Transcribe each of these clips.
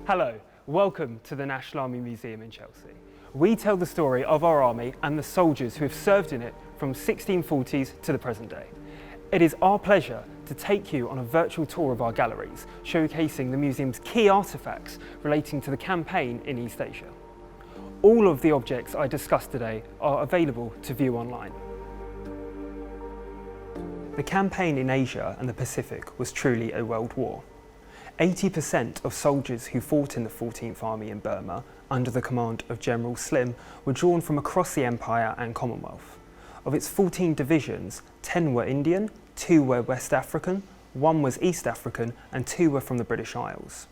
Hello, welcome to the National Army Museum in Chelsea. We tell the story of our army and the soldiers who have served in it from 1640s to the present day. It is our pleasure to take you on a virtual tour of our galleries, showcasing the museum's key artefacts relating to the campaign in East Asia. All of the objects I discussed today are available to view online. The campaign in Asia and the Pacific was truly a world war. 80% of soldiers who fought in the 14th Army in Burma, under the command of General Slim, were drawn from across the Empire and Commonwealth. Of its 14 divisions, 10 were Indian, 2 were West African, 1 was East African, and 2 were from the British Isles.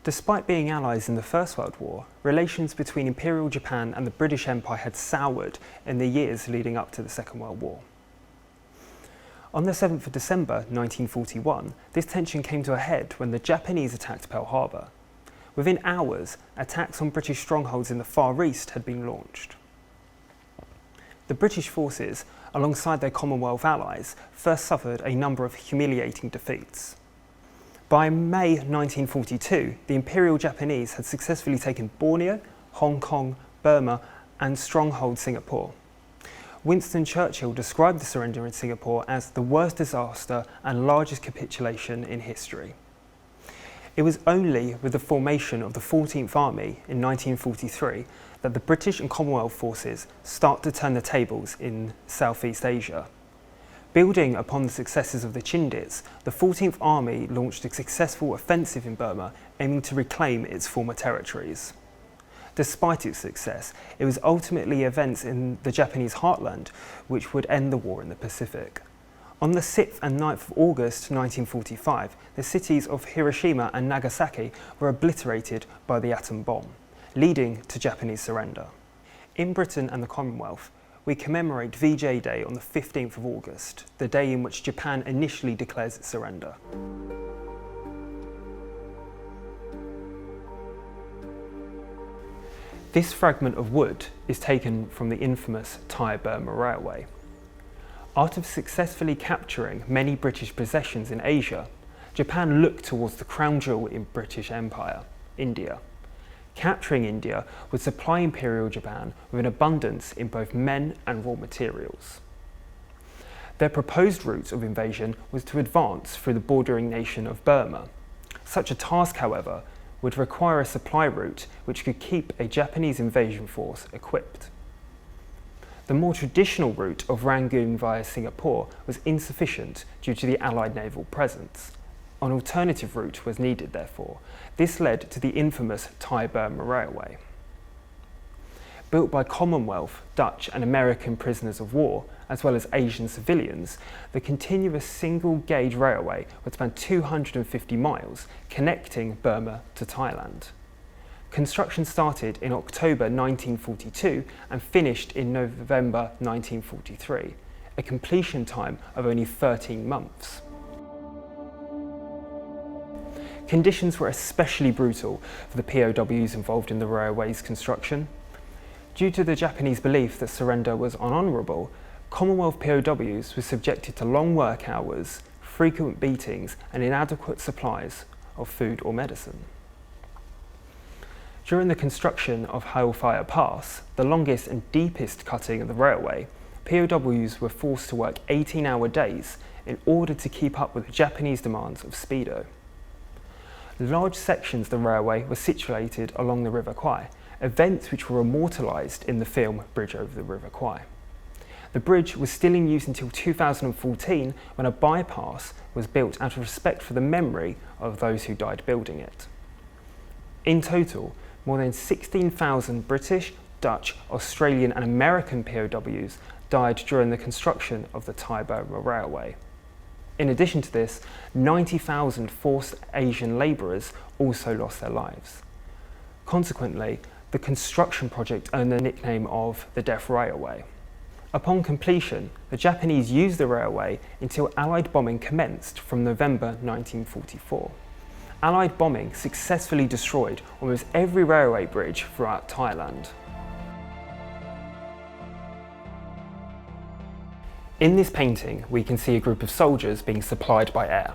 Despite being allies in the First World War, relations between Imperial Japan and the British Empire had soured in the years leading up to the Second World War. On the 7th of December 1941, this tension came to a head when the Japanese attacked Pearl Harbor. Within hours, attacks on British strongholds in the Far East had been launched. The British forces, alongside their Commonwealth allies, first suffered a number of humiliating defeats. By May 1942, the Imperial Japanese had successfully taken Borneo, Hong Kong, Burma, and stronghold Singapore. Winston Churchill described the surrender in Singapore as the worst disaster and largest capitulation in history. It was only with the formation of the 14th Army in 1943 that the British and Commonwealth forces start to turn the tables in Southeast Asia. Building upon the successes of the Chindits, the 14th Army launched a successful offensive in Burma, aiming to reclaim its former territories. Despite its success, it was ultimately events in the Japanese heartland which would end the war in the Pacific. On the 6th and 9th of August 1945, the cities of Hiroshima and Nagasaki were obliterated by the atom bomb, leading to Japanese surrender. In Britain and the Commonwealth, we commemorate VJ Day on the 15th of August, the day in which Japan initially declares its surrender. This fragment of wood is taken from the infamous Thai-Burma Railway. After successfully capturing many British possessions in Asia, Japan looked towards the crown jewel in British Empire, India. Capturing India would supply Imperial Japan with an abundance in both men and raw materials. Their proposed route of invasion was to advance through the bordering nation of Burma. Such a task, however, would require a supply route which could keep a Japanese invasion force equipped. The more traditional route of Rangoon via Singapore was insufficient due to the Allied naval presence. An alternative route was needed, therefore. This led to the infamous Thai-Burma Railway. Built by Commonwealth, Dutch and American prisoners of war, as well as Asian civilians, the continuous single-gauge railway would span 250 miles, connecting Burma to Thailand. Construction started in October 1942 and finished in November 1943, a completion time of only 13 months. Conditions were especially brutal for the POWs involved in the railway's construction. Due to the Japanese belief that surrender was unhonourable, Commonwealth POWs were subjected to long work hours, frequent beatings and inadequate supplies of food or medicine. During the construction of Hellfire Pass, the longest and deepest cutting of the railway, POWs were forced to work 18-hour days in order to keep up with the Japanese demands of speedo. Large sections of the railway were situated along the River Kwai, events which were immortalised in the film Bridge over the River Kwai. The bridge was still in use until 2014 when a bypass was built out of respect for the memory of those who died building it. In total, more than 16,000 British, Dutch, Australian and American POWs died during the construction of the Thai-Burma Railway. In addition to this, 90,000 forced Asian labourers also lost their lives. Consequently, the construction project earned the nickname of the Death Railway. Upon completion, the Japanese used the railway until Allied bombing commenced from November 1944. Allied bombing successfully destroyed almost every railway bridge throughout Thailand. In this painting, we can see a group of soldiers being supplied by air.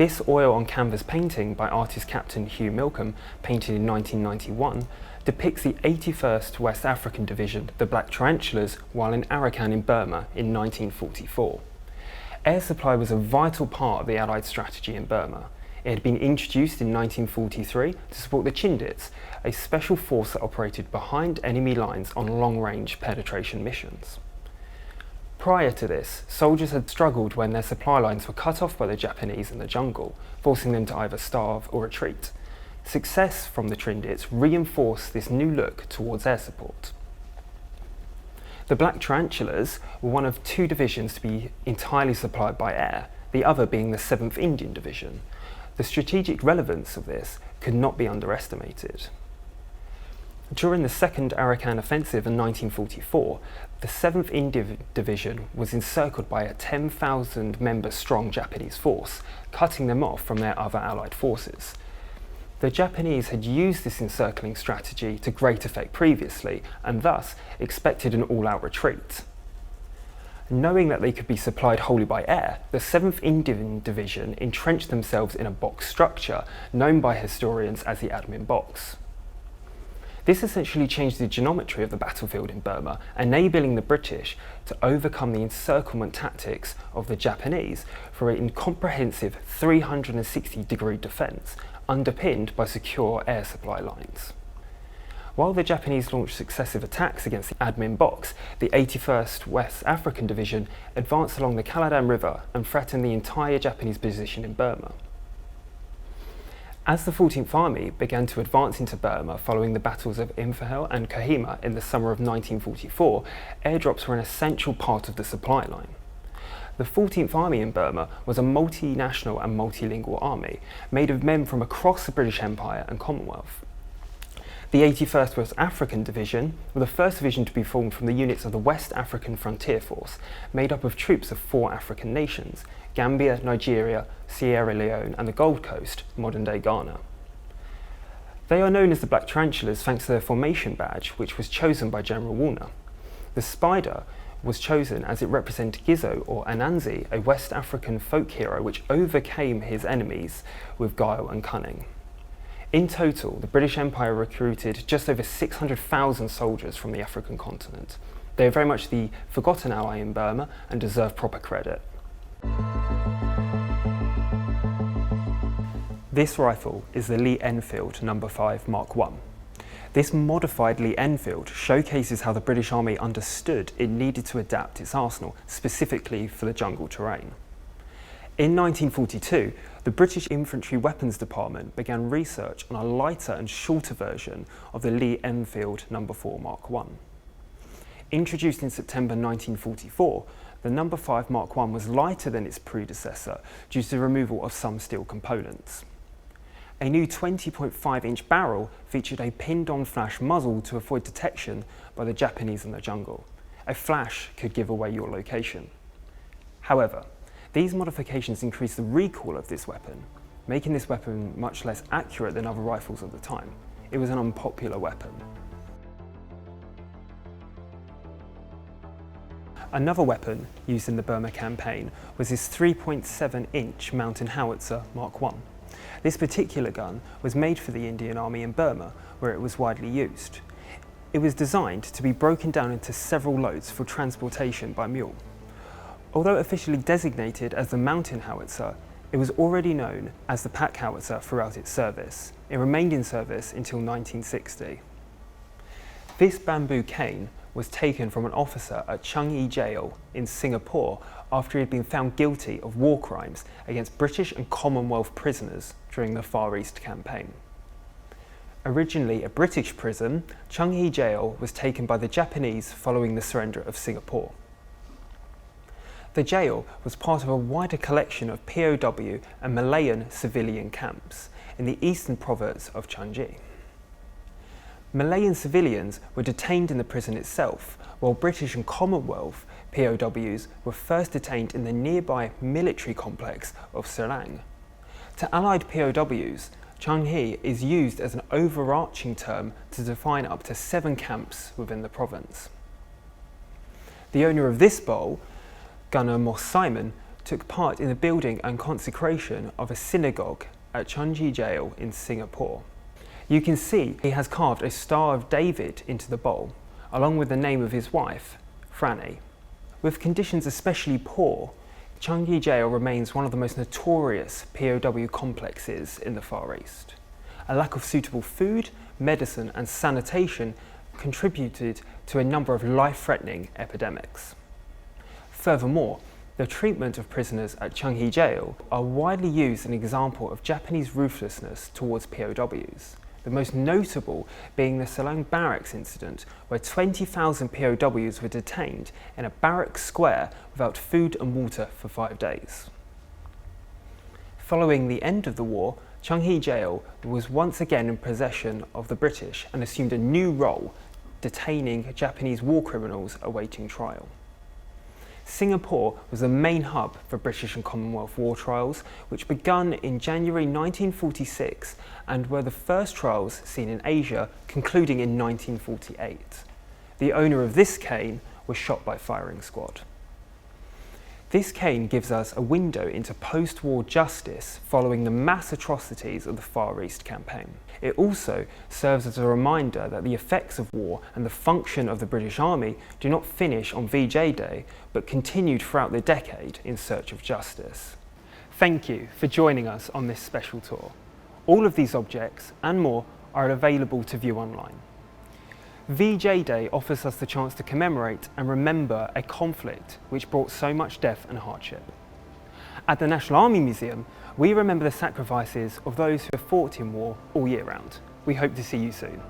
This oil on canvas painting by artist Captain Hugh Milcom, painted in 1991, depicts the 81st West African Division, the Black Tarantulas, while in Arakan in Burma in 1944. Air supply was a vital part of the Allied strategy in Burma. It had been introduced in 1943 to support the Chindits, a special force that operated behind enemy lines on long-range penetration missions. Prior to this, soldiers had struggled when their supply lines were cut off by the Japanese in the jungle, forcing them to either starve or retreat. Success from the Chindits reinforced this new look towards air support. The Black Tarantulas were one of two divisions to be entirely supplied by air, the other being the 7th Indian Division. The strategic relevance of this could not be underestimated. During the Second Arakan Offensive in 1944, the 7th Indian Division was encircled by a 10,000 member strong Japanese force, cutting them off from their other Allied forces. The Japanese had used this encircling strategy to great effect previously, and thus expected an all-out retreat. Knowing that they could be supplied wholly by air, the 7th Indian Division entrenched themselves in a box structure, known by historians as the admin box. This essentially changed the geometry of the battlefield in Burma, enabling the British to overcome the encirclement tactics of the Japanese for a comprehensive 360-degree defence, underpinned by secure air supply lines. While the Japanese launched successive attacks against the admin box, the 81st West African Division advanced along the Caledon River and threatened the entire Japanese position in Burma. As the 14th Army began to advance into Burma following the battles of Imphal and Kohima in the summer of 1944, airdrops were an essential part of the supply line. The 14th Army in Burma was a multinational and multilingual army, made of men from across the British Empire and Commonwealth. The 81st West African Division were the first division to be formed from the units of the West African Frontier Force, made up of troops of 4 African nations: Gambia, Nigeria, Sierra Leone and the Gold Coast, modern-day Ghana. They are known as the Black Tarantulas thanks to their formation badge, which was chosen by General Warner. The spider was chosen as it represented Gizzo or Anansi, a West African folk hero which overcame his enemies with guile and cunning. In total, the British Empire recruited just over 600,000 soldiers from the African continent. They are very much the forgotten ally in Burma and deserve proper credit. This rifle is the Lee Enfield No. 5 Mark I. This modified Lee Enfield showcases how the British Army understood it needed to adapt its arsenal specifically for the jungle terrain. In 1942, the British Infantry Weapons Department began research on a lighter and shorter version of the Lee Enfield No. 4 Mark I. Introduced in September 1944, the No. 5 Mark I was lighter than its predecessor due to the removal of some steel components. A new 20.5-inch barrel featured a pinned-on flash muzzle to avoid detection by the Japanese in the jungle. A flash could give away your location. However, these modifications increased the recoil of this weapon, making this weapon much less accurate than other rifles of the time. It was an unpopular weapon. Another weapon used in the Burma campaign was this 3.7-inch mountain howitzer Mark I. This particular gun was made for the Indian Army in Burma, where it was widely used. It was designed to be broken down into several loads for transportation by mule. Although officially designated as the mountain howitzer, it was already known as the pack howitzer throughout its service. It remained in service until 1960. This bamboo cane was taken from an officer at Changi jail in Singapore after he had been found guilty of war crimes against British and Commonwealth prisoners during the Far East campaign. Originally a British prison, Changi jail was taken by the Japanese following the surrender of Singapore. The jail was part of a wider collection of POW and Malayan civilian camps in the eastern province of Changi. Malayan civilians were detained in the prison itself, while British and Commonwealth POWs were first detained in the nearby military complex of Searing. To Allied POWs, Changi is used as an overarching term to define up to 7 camps within the province. The owner of this bowl, Gunner Moss Simon, took part in the building and consecration of a synagogue at Changi jail in Singapore. You can see he has carved a Star of David into the bowl, along with the name of his wife, Franny. With conditions especially poor, Changi jail remains one of the most notorious POW complexes in the Far East. A lack of suitable food, medicine and sanitation contributed to a number of life-threatening epidemics. Furthermore, the treatment of prisoners at Changi jail are widely used as an example of Japanese ruthlessness towards POWs. The most notable being the Salong barracks incident, where 20,000 POWs were detained in a barracks square without food and water for 5 days. Following the end of the war, Changi jail was once again in possession of the British and assumed a new role, detaining Japanese war criminals awaiting trial. Singapore was the main hub for British and Commonwealth war trials, which begun in January 1946 and were the first trials seen in Asia, concluding in 1948. The owner of this cane was shot by firing squad. This cane gives us a window into post-war justice following the mass atrocities of the Far East campaign. It also serves as a reminder that the effects of war and the function of the British Army do not finish on VJ Day, but continued throughout the decade in search of justice. Thank you for joining us on this special tour. All of these objects and more are available to view online. VJ Day offers us the chance to commemorate and remember a conflict which brought so much death and hardship. At the National Army Museum, we remember the sacrifices of those who have fought in war all year round. We hope to see you soon.